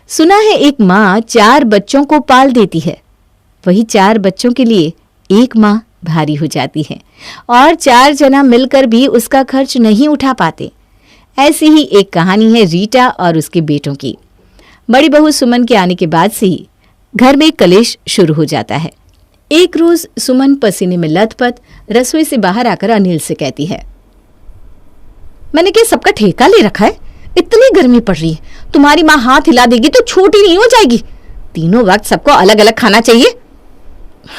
सुना है एक माँ 4 बच्चों को पाल देती है, वही 4 बच्चों के लिए एक माँ भारी हो जाती है और 4 जना मिलकर भी उसका खर्च नहीं उठा पाते। ऐसी ही एक कहानी है रीटा और उसके बेटों की। बड़ी बहू सुमन के आने के बाद से ही घर में कलेश शुरू हो जाता है। एक रोज सुमन पसीने में लथपथ रसोई से बाहर आकर अनिल से कहती है, मैंने क्या सबका ठेका ले रखा है? इतनी गर्मी पड़ रही है, तुम्हारी माँ हाथ हिला देगी तो छोटी नहीं हो जाएगी। तीनों वक्त सबको अलग अलग खाना चाहिए।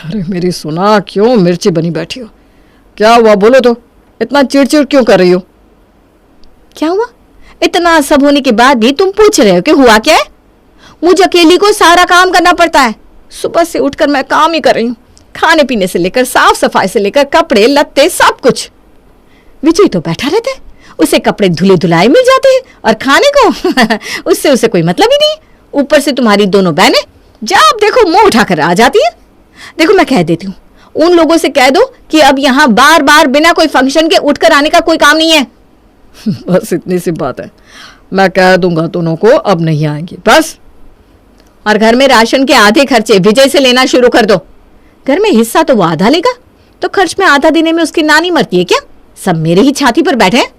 अरे मेरी सुना, क्यों मिर्ची बनी बैठी हो? क्या हुआ बोलो तो, इतना चिड़चिड़ क्यों कर रही हो? क्या हुआ? इतना सब होने के बाद भी तुम पूछ रहे हो कि हुआ क्या है? मुझे अकेली को सारा काम करना पड़ता है। सुबह से उठकर मैं काम ही कर रही हूँ, खाने पीने से लेकर साफ सफाई से लेकर कपड़े लत्ते सब कुछ। विजय तो बैठा रहता है, उसे कपड़े धुले धुलाए मिल जाते हैं और खाने को उससे उसे कोई मतलब ही नहीं। ऊपर से तुम्हारी दोनों बहनें जब देखो मुंह उठाकर आ जाती है। देखो मैं कह देती हूँ, उन लोगों से कह दो कि अब यहाँ बार बार बिना कोई फंक्शन के उठकर आने का कोई काम नहीं है। बस इतनी सी बात है, मैं कह दूंगा दोनों को अब नहीं आएंगी बस। और घर में राशन के आधे खर्चे विजय से लेना शुरू कर दो। घर में हिस्सा तो वो आधा लेगा, तो खर्च में आधा देने में उसकी नानी मरती है क्या? सब मेरे ही छाती पर बैठे हैं।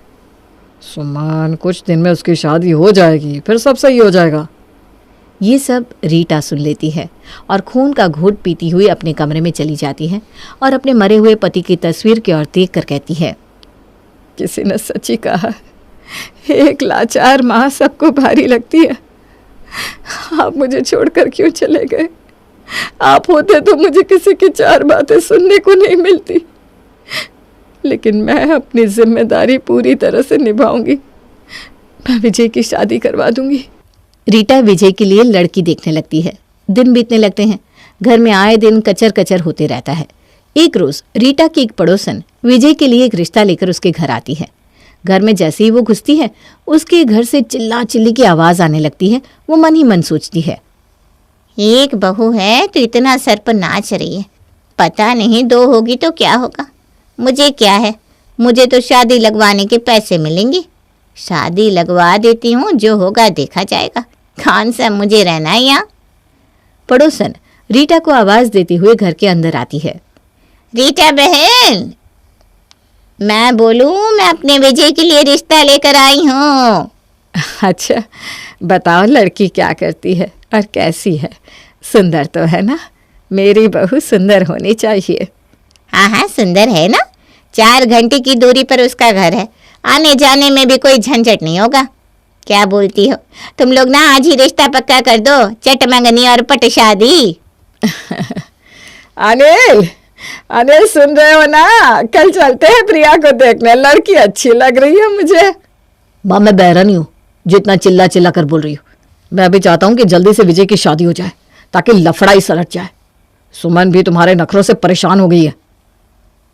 सुमन, कुछ दिन में उसकी शादी हो जाएगी, फिर सब सही हो जाएगा। ये सब रीटा सुन लेती है और खून का घूंट पीती हुई अपने कमरे में चली जाती है और अपने मरे हुए पति की तस्वीर की ओर देख कर कहती है, किसी ने सच्ची कहा, एक लाचार माँ सबको भारी लगती है। आप मुझे छोड़कर क्यों चले गए? आप होते तो मुझे किसी की 4 बातें सुनने को नहीं मिलती, लेकिन मैं अपनी जिम्मेदारी पूरी तरह से निभाऊंगी। मैं विजय की शादी करवा दूंगी। रीटा विजय के लिए लड़की देखने लगती है। दिन बीतने लगते हैं, घर में आए दिन कचर कचर होते रहता है। एक रोज रीटा की एक पड़ोसन विजय के लिए एक रिश्ता लेकर उसके घर आती है। घर में जैसे ही वो घुसती है, उसके घर से चिल्ला चिल्ली की आवाज आने लगती है। वो मन ही मन सोचती है, एक बहू है तो इतना सर पर नाच रही है, पता नहीं 2 होगी तो क्या होगा। मुझे क्या है, मुझे तो शादी लगवाने के पैसे मिलेंगे। शादी लगवा देती हूँ, जो होगा देखा जाएगा। कौन सा मुझे रहना है यहाँ। पड़ोसन रीटा को आवाज देते हुए घर के अंदर आती है। रीटा बहन, मैं बोलूँ, मैं अपने विजय के लिए रिश्ता लेकर आई हूँ। अच्छा बताओ, लड़की क्या करती है और कैसी है? सुंदर तो है ना? मेरी बहू सुंदर होनी चाहिए। हाँ हाँ, सुंदर है ना। 4 घंटे की दूरी पर उसका घर है, आने जाने में भी कोई झंझट नहीं होगा। क्या बोलती हो? तुम लोग ना आज ही रिश्ता पक्का कर दो, चट मंगनी और पट शादी। अनिल, अनिल सुन रहे हो ना? कल चलते हैं प्रिया को देखने, लड़की अच्छी लग रही है मुझे। माँ मैं बहरा नहीं हूँ, जितना चिल्ला चिल्ला कर बोल रही हूँ। मैं भी चाहता हूँ कि जल्दी से विजय की शादी हो जाए ताकि लफड़ा ही सलट जाए। सुमन भी तुम्हारे नखरों से परेशान हो गई है।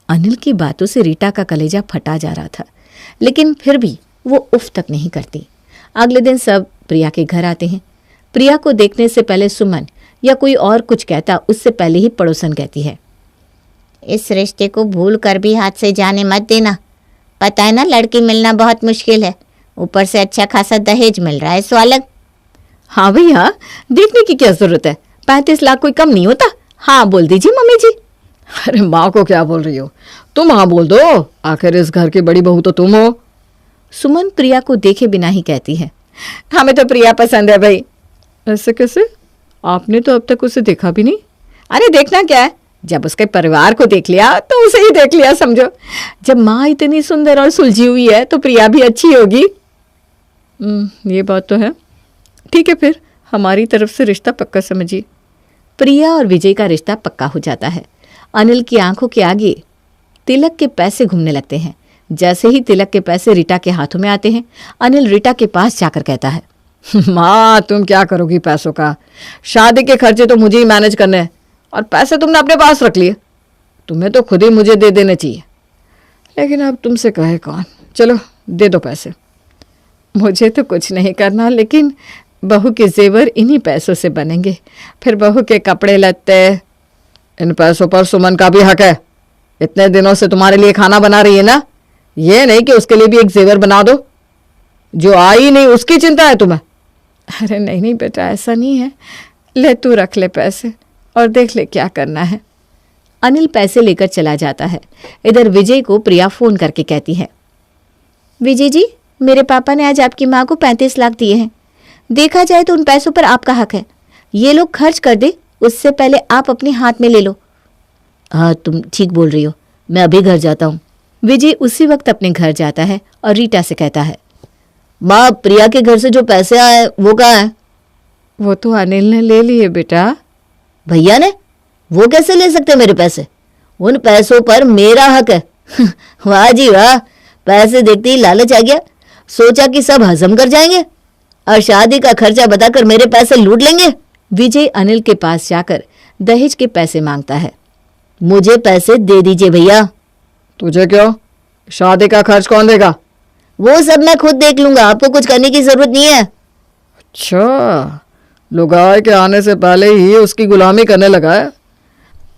अनिल की बातों से रीटा का कलेजा फटा जा रहा था, लेकिन फिर भी वो उफ तक नहीं करती। अगले दिन सब प्रिया के घर आते हैं। प्रिया को देखने से पहले सुमन या कोई और कुछ कहता, उससे पहले ही पड़ोसन कहती है, इस रिश्ते को भूल कर भी हाथ से जाने मत देना। पता है ना, लड़की मिलना बहुत मुश्किल है, ऊपर से अच्छा खासा दहेज मिल रहा है, सो अलग। हाँ भैया, देखने की क्या जरूरत है, 35 लाख कोई कम नहीं होता। हाँ बोल दीजिए मम्मी जी। अरे माँ को क्या बोल रही हो? तुम हाँ बोल दो, आखिर इस घर की बड़ी बहू तो तुम हो। सुमन प्रिया को देखे बिना ही कहती है, हमें तो प्रिया पसंद है भाई। ऐसे कैसे? आपने तो अब तक उसे देखा भी नहीं। अरे देखना क्या है, जब उसके परिवार को देख लिया तो उसे ही देख लिया समझो। जब माँ इतनी सुंदर और सुलझी हुई है तो प्रिया भी अच्छी होगी। ये बात तो है। ठीक है, फिर हमारी तरफ से रिश्ता पक्का समझिए। प्रिया और विजय का रिश्ता पक्का हो जाता है। अनिल की आंखों के आगे तिलक के पैसे घूमने लगते हैं। जैसे ही तिलक के पैसे रीटा के हाथों में आते हैं, अनिल रीटा के पास जाकर कहता है, माँ तुम क्या करोगी पैसों का? शादी के खर्चे तो मुझे ही मैनेज करने हैं और पैसे तुमने अपने पास रख लिए। तुम्हें तो खुद ही मुझे दे देने चाहिए, लेकिन अब तुमसे कहे कौन। चलो दे दो पैसे। मुझे तो कुछ नहीं करना, लेकिन बहू के जेवर इन्हीं पैसों से बनेंगे, फिर बहू के कपड़े लत्ते। इन पैसों पर सुमन का भी हक है। इतने दिनों से तुम्हारे लिए खाना बना रही है ना, ये नहीं कि उसके लिए भी एक जेवर बना दो। जो आई नहीं उसकी चिंता है तुम्हें। अरे नहीं नहीं बेटा, ऐसा नहीं है। ले तू रख ले पैसे और देख ले क्या करना है। अनिल पैसे लेकर चला जाता है। इधर विजय को प्रिया फोन करके कहती है, विजय जी, मेरे पापा ने आज आपकी माँ को 35 लाख दिए हैं। देखा जाए तो उन पैसों पर आपका हक है। ये लोग खर्च कर दे, उससे पहले आप अपने हाथ में ले लो। हाँ, तुम ठीक बोल रही हो, मैं अभी घर जाता हूँ। विजय उसी वक्त अपने घर जाता है और रीटा से कहता है, माँ, प्रिया के घर से जो पैसे आए वो कहाँ है? वो तो अनिल ने ले लिए बेटा। भैया ने? वो कैसे ले सकते मेरे पैसे? उन पैसों पर मेरा हक है। वाह जी वाह, पैसे देखते ही लालच आ गया। सोचा कि सब हजम कर जाएंगे और शादी का खर्चा बताकर मेरे पैसे लूट लेंगे। विजय अनिल के पास जाकर दहेज के पैसे मांगता है। मुझे पैसे दे दीजिए भैया। तुझे क्यों? शादी का खर्च कौन देगा? वो सब मैं खुद देख लूंगा, आपको कुछ करने की जरूरत नहीं है। अच्छा, लुगाई के आने से पहले ही उसकी गुलामी करने लगा है।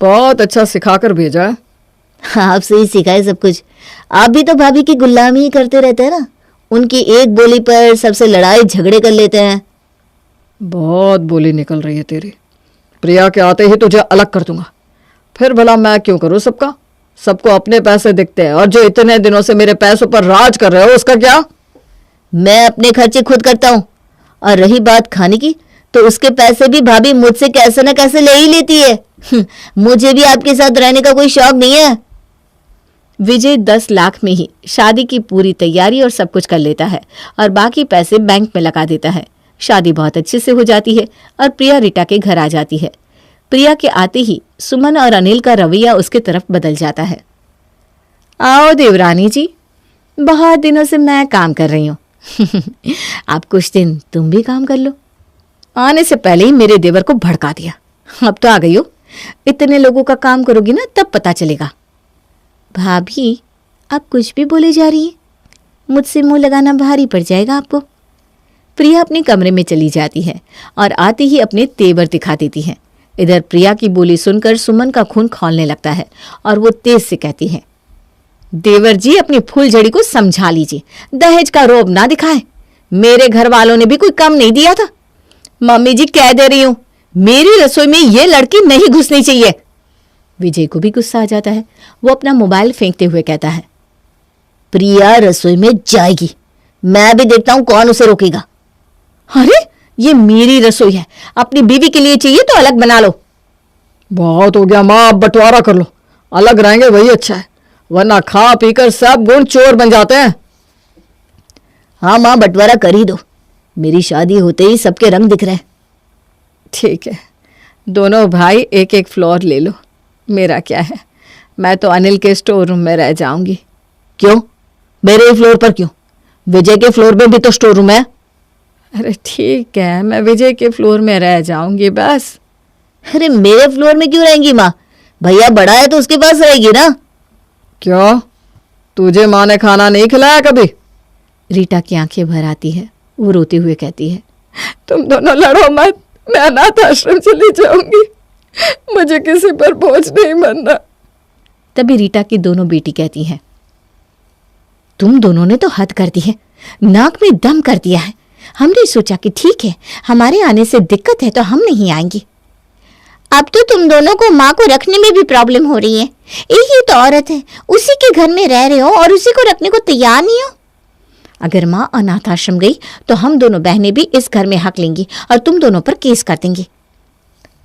बहुत अच्छा सिखाकर भेजा है। आपसे ही सिखाए सब कुछ। आप भी तो भाभी की गुलामी ही करते रहते हैं ना। उनकी एक बोली पर सबसे लड़ाई झगड़े कर लेते हैं। बहुत बोली निकल रही है तेरी। प्रिया के आते ही तुझे अलग कर दूंगा। फिर भला मैं क्यों करूं सबका? सबको अपने पैसे दिखते हैं, और जो इतने दिनों से मेरे पैसों पर राज कर रहे हो उसका क्या? मैं अपने खर्चे खुद करता हूँ, और रही बात खाने की, तो उसके पैसे भी भाभी मुझसे कैसे न कैसे ले ही लेती है। मुझे भी आपके साथ रहने का कोई शौक नहीं है। विजय 10 लाख में ही शादी की पूरी तैयारी और सब कुछ कर लेता है और बाकी पैसे बैंक में लगा देता है। शादी बहुत अच्छे से हो जाती है और प्रिया रीटा के घर आ जाती है। प्रिया के आते ही सुमन और अनिल का रवैया उसके तरफ बदल जाता है। आओ देवरानी जी, बहुत दिनों से मैं काम कर रही हूँ। अब कुछ दिन तुम भी काम कर लो। आने से पहले ही मेरे देवर को भड़का दिया। अब तो आ गई हो। इतने लोगों का काम करोगी ना, तब पता चलेगा। भाभी, आप कुछ भी बोले जा रही हैं। मुझसे मुंह लगाना भारी पड़ जाएगा आपको। प्रिया अपने कमरे में चली जाती है और आते ही अपने तेवर दिखा देती है। इधर प्रिया की बोली सुनकर सुमन का खून खौलने लगता है और वो तेज से कहती है, देवर जी, अपनी फूलझड़ी को समझा लीजिए। दहेज का रोब ना दिखाए। मेरे घर वालों ने भी कोई कम नहीं दिया था। मम्मी जी, कह दे रही हूं, मेरी रसोई में ये लड़की नहीं घुसनी चाहिए। विजय को भी गुस्सा आ जाता है। वो अपना मोबाइल फेंकते हुए कहता है, प्रिया रसोई में जाएगी, मैं भी देखता हूं कौन उसे रोकेगा। अरे, ये मेरी रसोई है, अपनी बीवी के लिए चाहिए तो अलग बना लो। बहुत हो गया माँ, अब बंटवारा कर लो। अलग रहेंगे वही अच्छा है, वरना खा पीकर सब गुण चोर बन जाते हैं। हाँ माँ, बंटवारा कर ही दो। मेरी शादी होते ही सबके रंग दिख रहे हैं। ठीक है, दोनों भाई एक एक फ्लोर ले लो। मेरा क्या है, मैं तो अनिल के स्टोर रूम में रह जाऊंगी। क्यों? मेरे फ्लोर पर क्यों? विजय के फ्लोर पे भी तो स्टोर रूम है। अरे ठीक है, मैं विजय के फ्लोर में रह जाऊंगी बस। अरे मेरे फ्लोर में क्यों रहेंगी माँ? भैया बड़ा है तो उसके पास रहेगी ना। क्यों, तुझे माँ ने खाना नहीं खिलाया कभी? रीटा की आंखें भर आती है। वो रोते हुए कहती है, तुम दोनों लड़ो मत, मैं अनाथ आश्रम चली जाऊंगी। मुझे किसी पर बोझ नहीं बनना। तभी रीटा की दोनों बेटी कहती हैं, तुम दोनों ने तो हद कर दी है, नाक में दम कर दिया है। हमने सोचा कि ठीक है, हमारे आने से दिक्कत है तो हम नहीं आएंगे। अब तो तुम दोनों को माँ को रखने में भी प्रॉब्लम हो रही है। एक ही तो औरत है, उसी के घर में रह रहे हो और उसी को रखने को तैयार नहीं हो। अगर माँ अनाथ आश्रम गई तो हम दोनों बहनें भी इस घर में हक लेंगी और तुम दोनों पर केस कर देंगे।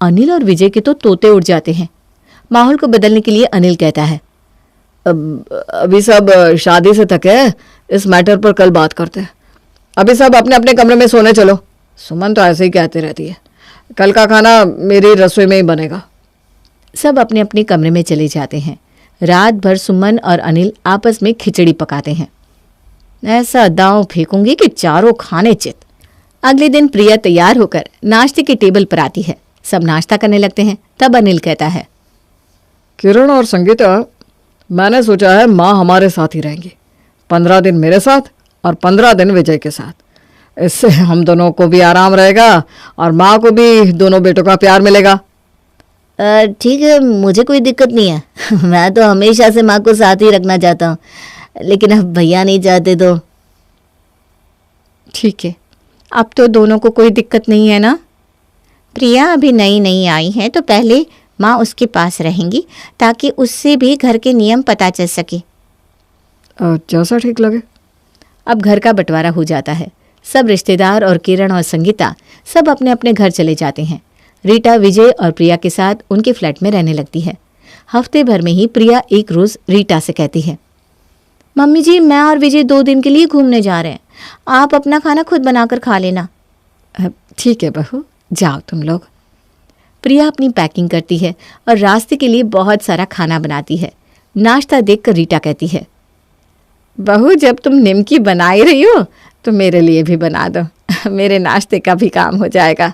अनिल और विजय के तो तोते उड़ जाते हैं। माहौल को बदलने के लिए अनिल कहता है, अभी सब शादी से थके हैं, इस मैटर पर कल बात करते हैं। अभी सब अपने अपने कमरे में सोने चलो। सुमन तो ऐसे ही कहती रहती है। कल का खाना मेरी रसोई में ही बनेगा। सब अपने अपने कमरे में चले जाते हैं। रात भर सुमन और अनिल आपस में खिचड़ी पकाते हैं। ऐसा दांव फेंकूंगी कि चारों खाने चित। अगले दिन प्रिया तैयार होकर नाश्ते की टेबल पर आती है। सब नाश्ता करने लगते हैं। तब अनिल कहता है, किरण और संगीता, मैंने सोचा है माँ हमारे साथ ही रहेंगी। 15 दिन मेरे साथ और 15 दिन विजय के साथ। इससे हम दोनों को भी आराम रहेगा और माँ को भी दोनों बेटों का प्यार मिलेगा। ठीक है, मुझे कोई दिक्कत नहीं है। मैं तो हमेशा से माँ को साथ ही रखना चाहता हूँ, लेकिन अब भैया नहीं चाहते तो। ठीक है, अब तो दोनों को कोई दिक्कत नहीं है ना? प्रिया अभी नई नई आई है तो पहले माँ उसके पास रहेंगी ताकि उससे भी घर के नियम पता चल सके। जैसा ठीक लगे। अब घर का बंटवारा हो जाता है। सब रिश्तेदार और किरण और संगीता सब अपने अपने घर चले जाते हैं। रीटा विजय और प्रिया के साथ उनके फ्लैट में रहने लगती है। हफ्ते भर में ही प्रिया एक रोज रीटा से कहती है, मम्मी जी मैं और विजय 2 दिन के लिए घूमने जा रहे हैं, आप अपना खाना खुद बनाकर खा लेना। ठीक है बहू, जाओ तुम लोग। प्रिया अपनी पैकिंग करती है और रास्ते के लिए बहुत सारा खाना बनाती है। नाश्ता देखकर रीटा कहती है, बहू जब तुम निमकी बना ही रही हो तो मेरे लिए भी बना दो, मेरे नाश्ते का भी काम हो जाएगा।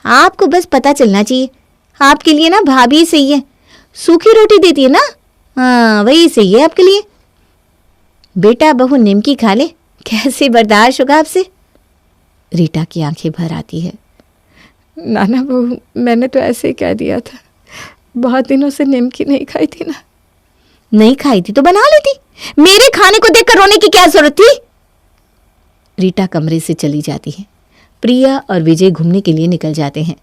आपको बस पता चलना चाहिए, आपके लिए ना भाभी ही सही है, सूखी रोटी देती है ना, हाँ वही सही है आपके लिए। बेटा बहू निमकी खा ले, कैसे बर्दाश्त होगा आपसे? रीटा की आंखें भर आती है। नाना बहू मैंने तो ऐसे ही कह दिया था, बहुत दिनों से निमकी नहीं खाई थी ना। नहीं खाई थी तो बना लेती, मेरे खाने को देखकर रोने की क्या जरूरत थी? रीटा कमरे से चली जाती है। प्रिया और विजय घूमने के लिए निकल जाते हैं।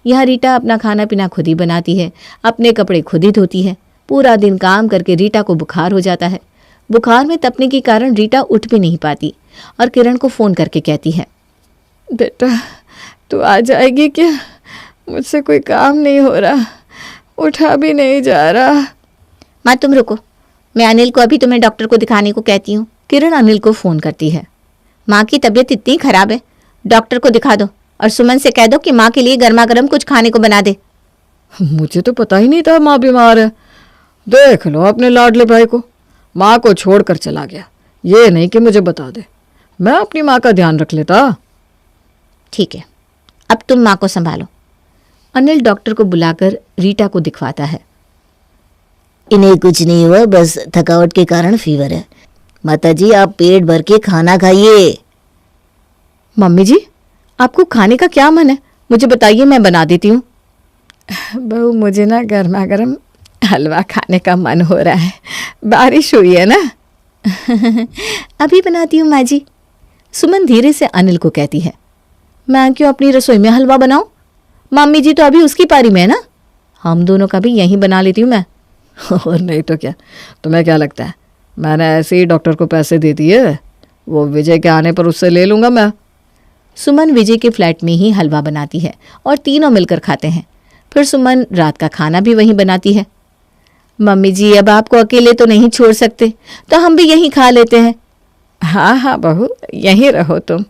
यहाँ रीटा अपना खाना पीना खुद ही बनाती है, अपने कपड़े खुद ही धोती है। पूरा दिन काम करके रीटा को बुखार हो जाता है। बुखार में तपने के कारण रीटा उठ भी नहीं पाती और किरण को फ़ोन करके कहती है, बेटा तू आ जाएगी क्या? मुझसे कोई काम नहीं हो रहा, उठा भी नहीं जा रहा। माँ तुम रुको, मैं अनिल को अभी तुम्हें डॉक्टर को दिखाने को कहती हूँ। किरण अनिल को फ़ोन करती है। माँ की तबीयत इतनी खराब है, डॉक्टर को दिखा दो और सुमन से कह दो कि माँ के लिए गर्मा गर्म कुछ खाने को बना दे। मुझे तो पता ही नहीं था माँ बीमार है। देख लो अपने लाडले भाई को, माँ को छोड़कर चला गया, ये नहीं कि मुझे बता दे, मैं अपनी माँ का ध्यान रख लेता। ठीक है, अब तुम माँ को संभालो। अनिल डॉक्टर को बुलाकर रीटा को दिखवाता है। इन्हें कुछ नहीं हुआ, बस थकावट के कारण फीवर है। माताजी आप पेट भर के खाना खाइए। मम्मी जी आपको खाने का क्या मन है, मुझे बताइए, मैं बना देती हूँ। बहू मुझे ना गर्मा गर्म हलवा खाने का मन हो रहा है, बारिश हुई है ना। अभी बनाती हूँ माँ जी। सुमन धीरे से अनिल को कहती है, मैं क्यों अपनी रसोई में हलवा बनाऊं? मम्मी जी तो अभी उसकी पारी में है ना, हम दोनों का भी यहीं बना लेती हूँ मैं। और नहीं तो क्या, तुम्हें क्या लगता है मैंने ऐसे ही डॉक्टर को पैसे दे दिए, वो विजय के आने पर उससे ले लूँगा मैं। सुमन विजय के फ्लैट में ही हलवा बनाती है और तीनों मिलकर खाते हैं। फिर सुमन रात का खाना भी वहीं बनाती है। मम्मी जी अब आपको अकेले तो नहीं छोड़ सकते, तो हम भी यहीं खा लेते हैं। हाँ हाँ बहू यहीं रहो तुम।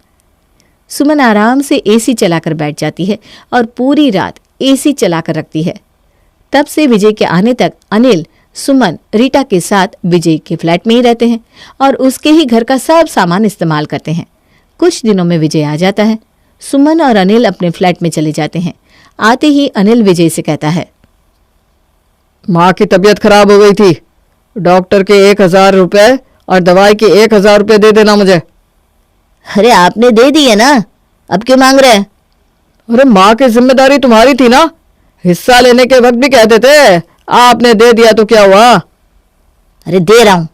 सुमन आराम से एसी चलाकर बैठ जाती है और पूरी रात एसी चलाकर रखती है। तब से विजय के आने तक अनिल, सुमन, रीटा के साथ विजय के फ्लैट में ही रहते हैं और उसके ही घर का सब सामान इस्तेमाल करते हैं। कुछ दिनों में विजय आ जाता है। सुमन और अनिल अपने फ्लैट में चले जाते हैं। आते ही अनिल विजय से कहता है, माँ की तबीयत खराब हो गई थी, डॉक्टर के 1000 रुपये और दवाई के 1000 रुपये दे देना मुझे। अरे आपने दे दिए ना, अब क्यों मांग रहे हैं? अरे माँ की जिम्मेदारी तुम्हारी थी ना, हिस्सा लेने के वक्त भी कहते थे, आपने दे दिया तो क्या हुआ? अरे दे रहा हूं।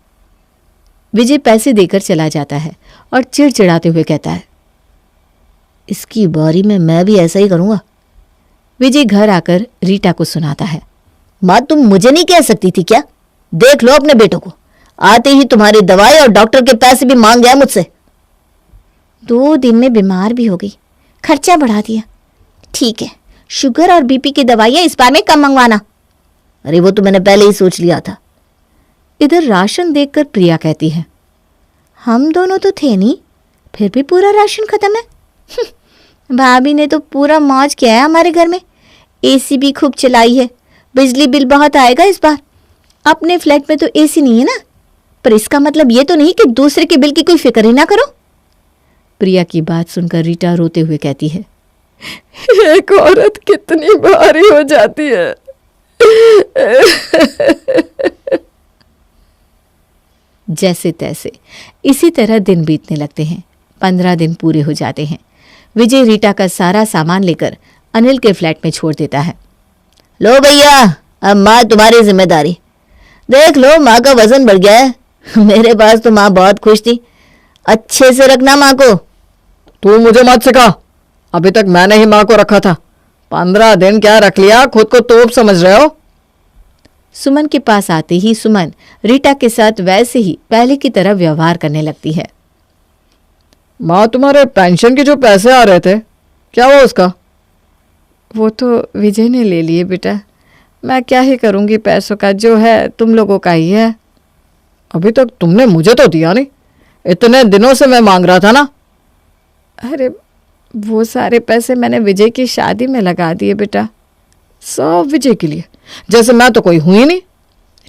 विजय पैसे देकर चला जाता है और चिड़चिड़ाते हुए कहता है, इसकी बारी में मैं भी ऐसा ही करूंगा। विजय घर आकर रीटा को सुनाता है, माँ तुम मुझे नहीं कह सकती थी क्या? देख लो अपने बेटों को, आते ही तुम्हारी दवाई और डॉक्टर के पैसे भी मांग गया मुझसे। 2 दिन में बीमार भी हो गई, खर्चा बढ़ा दिया। ठीक है, शुगर और बीपी की दवाइयाँ इस बार में कम मंगवाना। अरे वो तो मैंने पहले ही सोच लिया था। इधर राशन देखकर प्रिया कहती है, हम दोनों तो थे नहीं, फिर भी पूरा राशन खत्म है। भाभी ने तो पूरा मौज किया है हमारे घर में, एसी भी खूब चलाई है, बिजली बिल बहुत आएगा इस बार। अपने फ्लैट में तो एसी नहीं है ना, पर इसका मतलब ये तो नहीं कि दूसरे के बिल की कोई फिक्र ही ना करो। प्रिया की बात सुनकर रीटा रोते हुए कहती है, एक औरत कितनी भारी हो जाती है। जैसे तैसे इसी तरह दिन बीतने लगते हैं। 15 दिन पूरे हो जाते हैं। विजय रीटा का सारा सामान लेकर अनिल के फ्लैट में छोड़ देता है। लो भैया, अब माँ तुम्हारी जिम्मेदारी। देख लो माँ का वजन बढ़ गया है। मेरे पास तो माँ बहुत खुश थी। अच्छे से रखना माँ को। तू मुझे मत सिखा, अभी तक मैंने ही माँ को रखा था, 15 दिन क्या रख लिया, खुद को तोप समझ रहे हो? सुमन के पास आते ही सुमन रीटा के साथ वैसे ही पहले की तरह व्यवहार करने लगती है। माँ, तुम्हारे पेंशन के जो पैसे आ रहे थे, क्या हुआ उसका? वो तो विजय ने ले लिए बेटा, मैं क्या ही करूंगी, पैसों का जो है तुम लोगों का ही है। अभी तक तुमने मुझे तो दिया नहीं, इतने दिनों से मैं मांग रहा था ना। अरे वो सारे पैसे मैंने विजय की शादी में लगा दिए बेटा। सब विजय के लिए, जैसे मैं तो कोई हूं ही नहीं।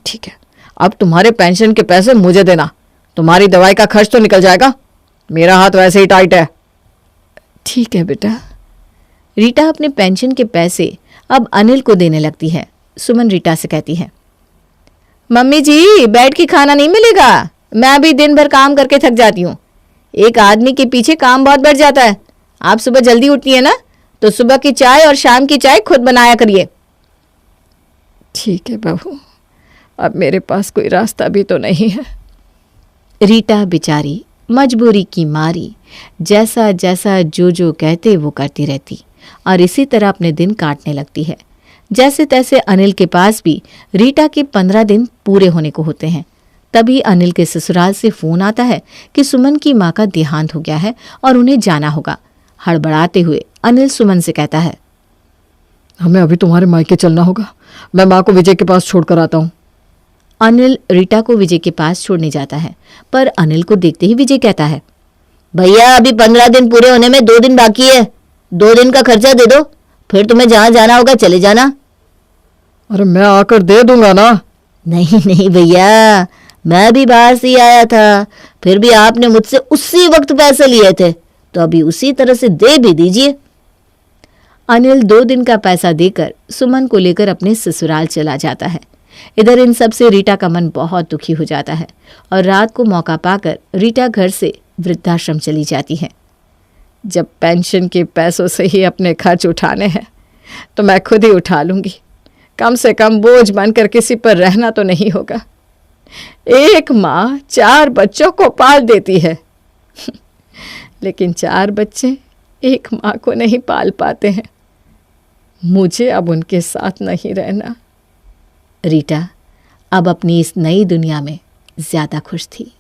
ठीक है, अब तुम्हारे पेंशन के पैसे मुझे देना, तुम्हारी दवाई का खर्च तो निकल जाएगा, मेरा हाथ वैसे ही टाइट है। ठीक है बेटा। रीटा अपने पेंशन के पैसे अब अनिल को देने लगती है। सुमन रीटा से कहती है, मम्मी जी बैठ के खाना नहीं मिलेगा, मैं अभी दिन भर काम करके थक जाती हूँ। एक आदमी के पीछे काम बहुत बढ़ जाता है। आप सुबह जल्दी उठती है ना, तो सुबह की चाय और शाम की चाय खुद बनाया करिए। ठीक है बहू, अब मेरे पास कोई रास्ता भी तो नहीं है। रीटा बेचारी मजबूरी की मारी जैसा जैसा जो कहते वो करती रहती और इसी तरह अपने दिन काटने लगती है। जैसे तैसे अनिल के पास भी रीटा के 15 दिन पूरे होने को होते हैं। तभी अनिल के ससुराल से फोन आता है कि सुमन की माँ का देहांत हो गया है और उन्हें जाना होगा। हड़बड़ाते हुए अनिल सुमन से कहता है, हमें अभी तुम्हारे मायके चलना होगा, मैं माँ को विजय के पास छोड़कर आता हूँ। अनिल रीटा को विजय के पास छोड़ने जाता है, पर अनिल को देखते ही विजय कहता है, भैया अभी 15 दिन पूरे होने में 2 दिन बाकी है, 2 दिन का खर्चा दे दो, फिर तुम्हें जहां जाना होगा चले जाना। अरे मैं आकर दे दूंगा ना। नहीं नहीं भैया, मैं भी बाहर से ही आया था, फिर भी आपने मुझसे उसी वक्त पैसे लिए थे, तो अभी उसी तरह से दे भी दीजिए। अनिल 2 दिन का पैसा देकर सुमन को लेकर अपने ससुराल चला जाता है। इधर इन सब से रीटा का मन बहुत दुखी हो जाता है और रात को मौका पाकर रीटा घर से वृद्धाश्रम चली जाती है। जब पेंशन के पैसों से ही अपने खर्च उठाने हैं तो मैं खुद ही उठा लूंगी, कम से कम बोझ बनकर किसी पर रहना तो नहीं होगा। एक माँ 4 बच्चों को पाल देती है लेकिन 4 बच्चे एक माँ को नहीं पाल पाते हैं। मुझे अब उनके साथ नहीं रहना। रीटा अब अपनी इस नई दुनिया में ज्यादा खुश थी।